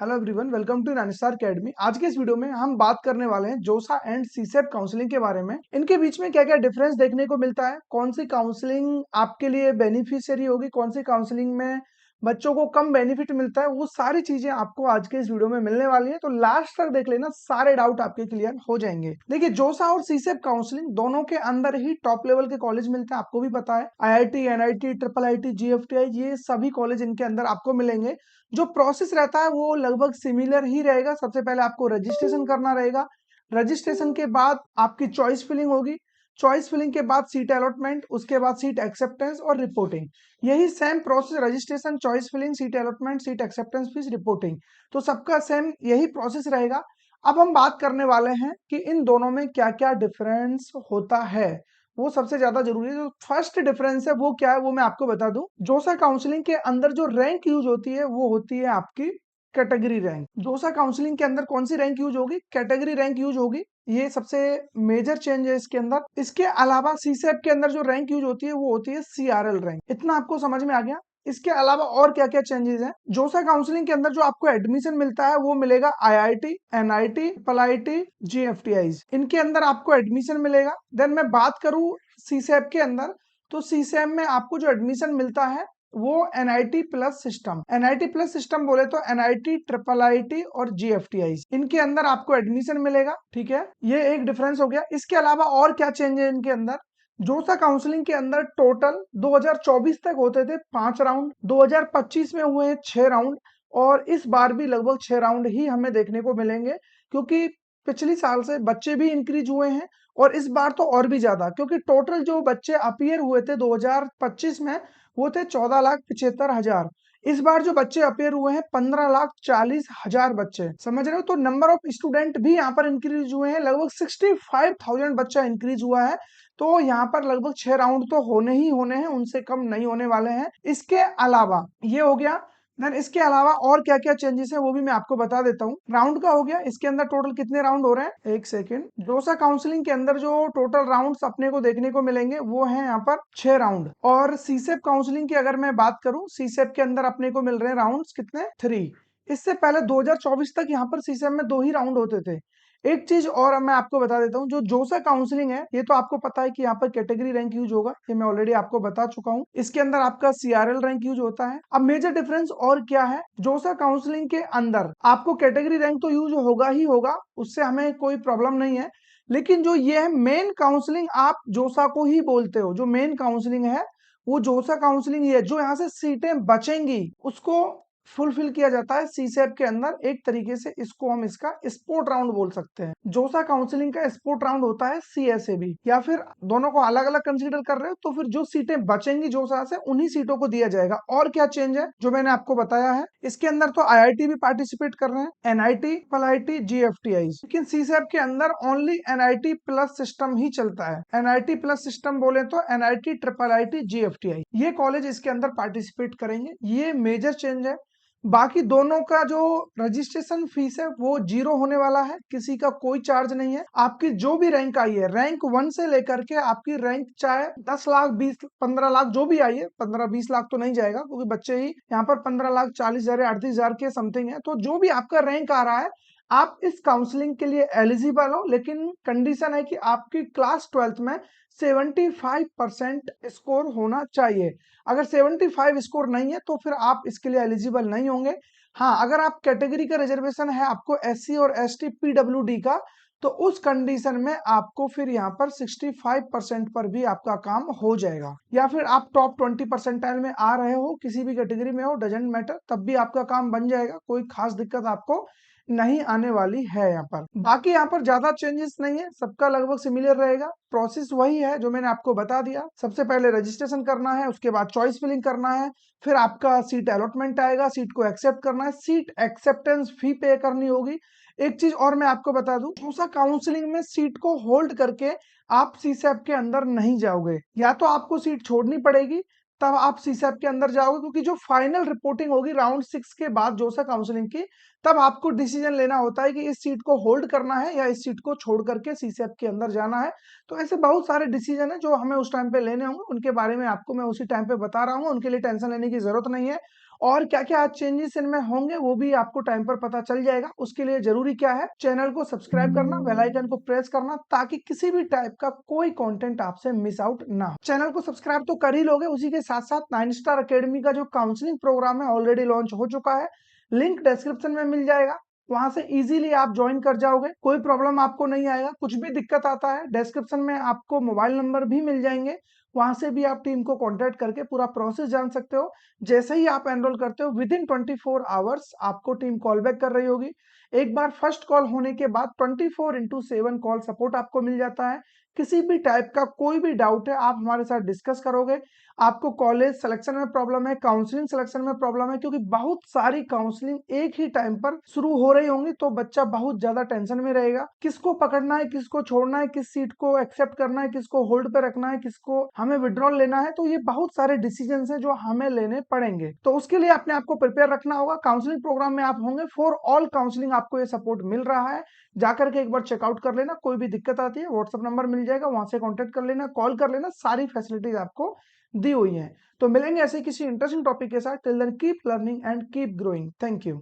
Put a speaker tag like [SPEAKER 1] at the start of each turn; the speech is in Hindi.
[SPEAKER 1] Hello everyone, welcome to Nanistar academy. आज के इस वीडियो में हम बात करने वाले हैं जोसा एंड सीसेप काउंसलिंग के बारे में। इनके बीच में क्या क्या डिफरेंस देखने को मिलता है, कौन सी काउंसलिंग आपके लिए बेनिफिशियरी होगी, कौन सी काउंसलिंग में बच्चों को कम बेनिफिट मिलता है, वो सारी चीजें आपको आज के इस वीडियो में मिलने वाली है। तो लास्ट तक देख लेना, सारे डाउट आपके क्लियर हो जाएंगे। देखिए, जोसा और सीसेप काउंसलिंग दोनों के अंदर ही टॉप लेवल के कॉलेज मिलते हैं, आपको भी पता है। IIT, NIT, triple IT, GFTI, ये सभी कॉलेज इनके अंदर आपको मिलेंगे। जो प्रोसेस रहता है वो लगभग सिमिलर ही रहेगा। सबसे पहले आपको रजिस्ट्रेशन करना रहेगा। रजिस्ट्रेशन के बाद आपकी चॉइस फिलिंग होगी। चॉइस फिलिंग के बाद सीट अलॉटमेंट, उसके बाद सीट एक्सेप्टेंस और रिपोर्टिंग। यही same process, registration, choice filling, seat allotment, seat acceptance, फिर रिपोर्टिंग, तो सबका सेम यही प्रोसेस रहेगा। अब हम बात करने वाले हैं कि इन दोनों में क्या क्या डिफरेंस होता है, वो सबसे ज्यादा जरूरी है। जो फर्स्ट डिफरेंस है वो क्या है, वो मैं आपको बता दूं। जोसा काउंसलिंग के अंदर जो रैंक यूज होती है वो होती है आपकी कैटेगरी रैंक। जोसा काउंसलिंग के अंदर कौन सी रैंक यूज होगी? कैटेगरी रैंक यूज होगी। ये सबसे मेजर चेंज है इसके अंदर। इसके अलावा सीसेप के अंदर जो रैंक यूज होती है वो होती है सीआरएल रैंक। इतना आपको समझ में आ गया? इसके अलावा और क्या क्या चेंजेस हैं? जोसा काउंसलिंग के अंदर जो आपको एडमिशन मिलता है वो मिलेगा आईआईटी, एनआईटी, पलाईटी, जीएफटीआई, इनके अंदर आपको एडमिशन मिलेगा। देन मैं बात करूं सीसेप के अंदर, तो सीसेप में आपको जो एडमिशन मिलता है वो NIT plus system. NIT plus system बोले तो एनआईटी, ट्रिपल आईटी और जीएफटीआई, इनके अंदर आपको एडमिशन मिलेगा। ठीक है, ये एक डिफरेंस हो गया। इसके अलावा और क्या चेंज है इनके अंदर? जोसा काउंसलिंग के अंदर टोटल 2024 तक होते थे 5 राउंड, 2025 में हुए हैं 6 राउंड, और इस बार भी लगभग 6 राउंड ही हमें देखने को मिलेंगे, क्योंकि पिछली साल से बच्चे भी इंक्रीज हुए हैं और इस बार तो और भी ज्यादा, क्योंकि टोटल जो बच्चे अपीयर हुए थे 2025 में वो थे 14,75,000। इस बार जो बच्चे अपीयर हुए हैं 15,40,000 बच्चे। समझ रहे हो? तो नंबर ऑफ स्टूडेंट भी यहाँ पर इंक्रीज हुए हैं, लगभग 65,000 बच्चा इंक्रीज हुआ है। तो यहाँ पर लगभग 6 राउंड तो होने ही होने हैं, उनसे कम नहीं होने वाले हैं। इसके अलावा ये हो गया। देन इसके अलावा और क्या क्या चेंजेस है वो भी मैं आपको बता देता हूँ। राउंड का हो गया। इसके अंदर टोटल कितने राउंड हो रहे हैं, एक सेकेंड। जोसा काउंसलिंग के अंदर जो टोटल राउंड्स अपने को देखने को मिलेंगे वो है यहाँ पर 6 राउंड। और सीसेप काउंसलिंग की अगर मैं बात करूं, सीसेप के अंदर अपने को मिल रहे हैं राउंड्स कितने, 3। इससे पहले 2024 तक यहाँ पर सीसेप में 2 ही राउंड होते थे। एक चीज और मैं आपको बता देता हूँ, जो जोसा काउंसलिंग है ये तो आपको पता है कि यहाँ पर कैटेगरी रैंक यूज होगा, ये मैं ऑलरेडी आपको बता चुका हूँ। इसके अंदर आपका सीआरएल रैंक यूज होता है। अब मेजर डिफरेंस और क्या है, जोसा काउंसलिंग के अंदर आपको कैटेगरी रैंक तो यूज होगा ही होगा, उससे हमें कोई प्रॉब्लम नहीं है। लेकिन जो ये है मेन काउंसलिंग, आप जोसा को ही बोलते हो, जो मेन काउंसलिंग है वो जोसा काउंसलिंग ही है। जो यहाँ से सीटें बचेंगी उसको फुलफिल किया जाता है सीसेप के अंदर। एक तरीके से इसको हम इसका स्पोर्ट राउंड बोल सकते हैं। जोसा काउंसलिंग का स्पोर्ट राउंड होता है सीएसएबी, या फिर दोनों को अलग अलग कंसीडर कर रहे हो तो फिर जो सीटें बचेंगी जोसा से उन्हीं सीटों को दिया जाएगा। और क्या चेंज है जो मैंने आपको बताया है, इसके अंदर तो आईआईटी भी पार्टिसिपेट कर रहे हैं, एनआईटी, पलाईटी, जीएफटीआई, लेकिन सीसेप के अंदर ओनली एनआईटी प्लस सिस्टम ही चलता है। एनआईटी प्लस सिस्टम बोले तो एनआईटी, ट्रिपल आईटी, जीएफटीआई, ये कॉलेज इसके अंदर पार्टिसिपेट करेंगे। ये मेजर चेंज है। बाकी दोनों का जो रजिस्ट्रेशन फीस है वो 0 होने वाला है, किसी का कोई चार्ज नहीं है। आपकी जो भी रैंक आई है, रैंक 1 से लेकर के आपकी रैंक चाहे 10 लाख, 20, 15 लाख जो भी आई है, 15-20 लाख तो नहीं जाएगा क्योंकि बच्चे ही यहाँ पर 15,40,000 38,000 के समथिंग है। तो जो भी आपका रैंक आ रहा है आप इस काउंसलिंग के लिए एलिजिबल हो, लेकिन कंडीशन है कि आपकी क्लास 12th में 75% स्कोर होना चाहिए। अगर 75 स्कोर नहीं है तो फिर आप इसके लिए एलिजिबल नहीं होंगे। हाँ, अगर आप कैटेगरी का रिजर्वेशन है आपको एससी और एसटी पीडब्ल्यूडी का, तो उस कंडीशन में आपको फिर यहाँ पर 65% पर भी आपका काम हो जाएगा। या फिर आप टॉप 20% में आ रहे हो, किसी भी कैटेगरी में हो, डजेंट मैटर, तब भी आपका काम बन जाएगा। कोई खास दिक्कत आपको नहीं आने वाली है यहाँ पर। बाकी यहाँ पर ज्यादा चेंजेस नहीं है, सबका लगभग सिमिलर रहेगा। प्रोसेस वही है जो मैंने आपको बता दिया। सबसे पहले रजिस्ट्रेशन करना है, उसके बाद चॉइस फिलिंग करना है, फिर आपका सीट अलॉटमेंट आएगा, सीट को एक्सेप्ट करना है, सीट एक्सेप्टेंस फी पे करनी होगी। एक चीज और मैं आपको बता दूं, दूसरा काउंसलिंग में सीट को होल्ड करके आप सीसेप के अंदर नहीं जाओगे, या तो आपको सीट छोड़नी पड़ेगी तब आप सीसेप के अंदर जाओगे, क्योंकि जो फाइनल रिपोर्टिंग होगी राउंड 6 के बाद जोसा काउंसलिंग की, तब आपको डिसीजन लेना होता है कि इस सीट को होल्ड करना है या इस सीट को छोड़ करके सीसेप के अंदर जाना है। तो ऐसे बहुत सारे डिसीजन है जो हमें उस टाइम पे लेने होंगे, उनके बारे में आपको मैं उसी टाइम पे बता रहा हूँ, उनके लिए टेंशन लेने की जरूरत नहीं है। और क्या क्या चेंजेस इनमें होंगे वो भी आपको टाइम पर पता चल जाएगा। उसके लिए जरूरी क्या है, चैनल को सब्सक्राइब करना, बेल आइकन को प्रेस करना, ताकि किसी भी टाइप का कोई कंटेंट आपसे मिस आउट ना हो। चैनल को सब्सक्राइब तो कर ही लोगे, उसी के साथ साथ 9 स्टार अकेडमी का जो काउंसलिंग प्रोग्राम है ऑलरेडी लॉन्च हो चुका है, लिंक डिस्क्रिप्शन में मिल जाएगा, वहां से इजीली आप ज्वाइन कर जाओगे। कोई प्रॉब्लम आपको नहीं आएगा, कुछ भी दिक्कत आता है डिस्क्रिप्शन में आपको मोबाइल नंबर भी मिल जाएंगे, वहां से भी आप टीम को कांटेक्ट करके पूरा प्रोसेस जान सकते हो। जैसे ही आप एनरोल करते हो विद इन 24 आवर्स आपको टीम कॉल बैक कर रही होगी। एक बार फर्स्ट कॉल होने के बाद 24/7 कॉल सपोर्ट आपको मिल जाता है। किसी भी टाइप का कोई भी डाउट है आप हमारे साथ डिस्कस करोगे। आपको कॉलेज सिलेक्शन में प्रॉब्लम है, काउंसलिंग सिलेक्शन में प्रॉब्लम है, क्योंकि बहुत सारी काउंसलिंग एक ही टाइम पर शुरू हो रही होंगी, तो बच्चा बहुत ज्यादा टेंशन में रहेगा, किसको पकड़ना है, किसको छोड़ना है, किस सीट को एक्सेप्ट करना है, किसको होल्ड पे रखना है, किसको हमें विड्रॉल लेना है। तो ये बहुत सारे डिसीजन है जो हमें लेने पड़ेंगे, तो उसके लिए अपने आप को प्रिपेयर रखना होगा। काउंसलिंग प्रोग्राम में आप होंगे, फॉर ऑल काउंसलिंग आपको ये सपोर्ट मिल रहा है। जाकर के एक बार चेकआउट कर लेना, कोई भी दिक्कत आती है व्हाट्सएप नंबर मिल जाएगा, वहां से कॉन्टेक्ट कर लेना, कॉल कर लेना, सारी फैसिलिटीज आपको दी हुई है। तो मिलेंगे ऐसे किसी इंटरेस्टिंग टॉपिक के साथ। Till then keep learning and keep growing. Thank you.